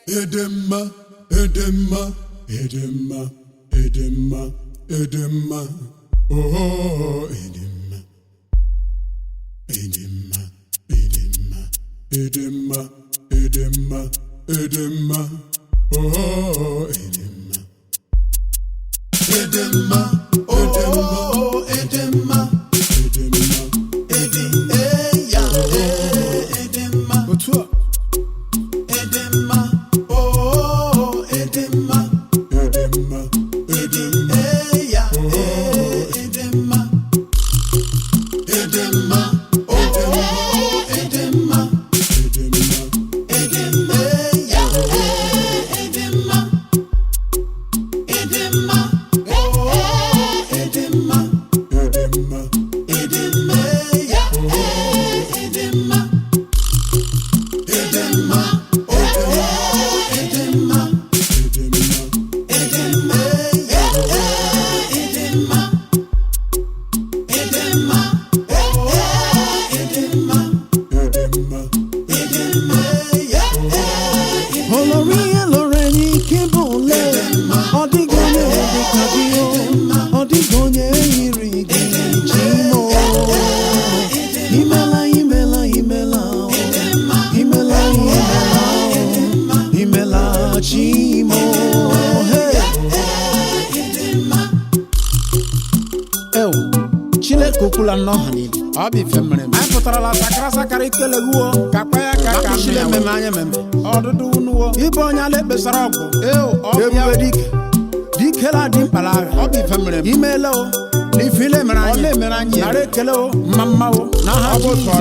Edema, oh, Edema, Edema, Edema, Edema, Edema, Edema, oh, Edema, Edema, oh, Edema, Edema, Edema, what's up? Edema, oh, Edema, Edema, Edema. Kukula no hani abi femre ai potara la sakara ikeleguo kapaya kaka shile memanya meme odudu nuwo ibonya le besarago obi dikela dimpala abi femre imelo ni file meranye ole meranye nare kelo mammawo na ha bo so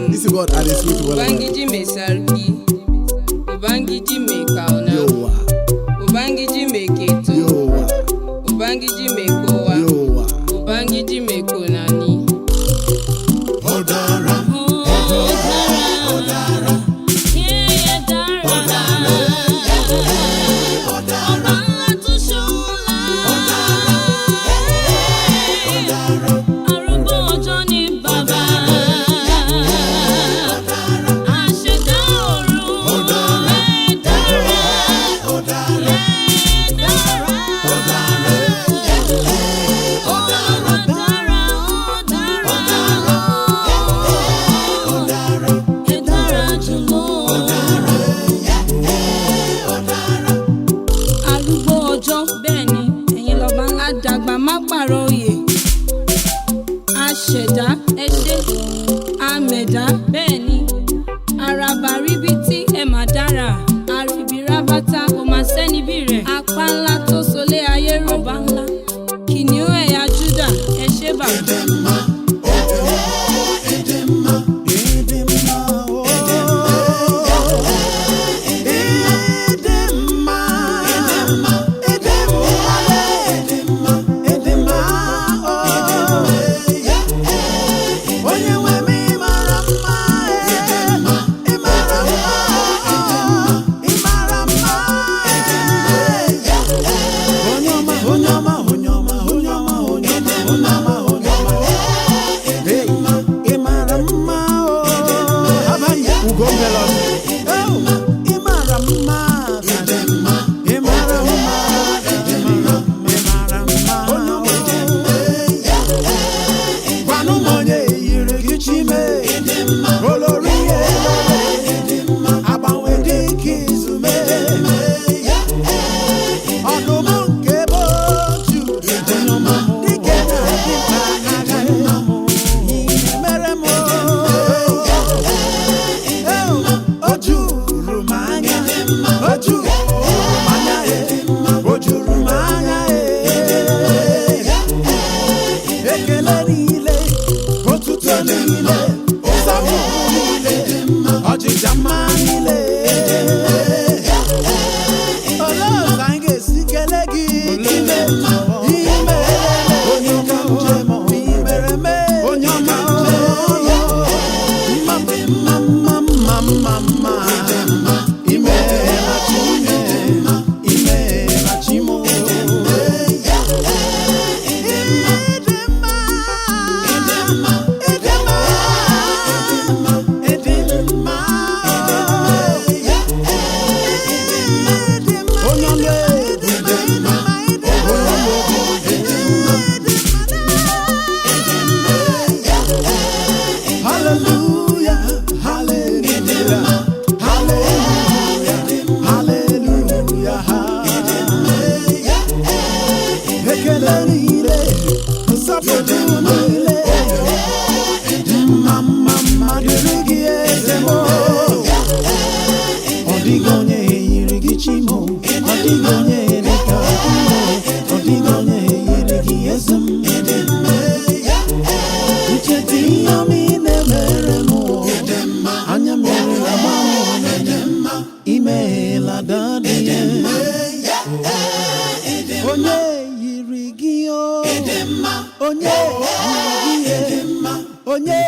This is God and His sweet word. Ubangiji me sarki, Ubangiji me kauna, Ubangiji me ketu, Ubangiji me kowa, Ubangiji me konani. Odara, Odara, yeah, Odara, Odara, to shola, Odara, Arubo Johnny Baba. Odara, Onye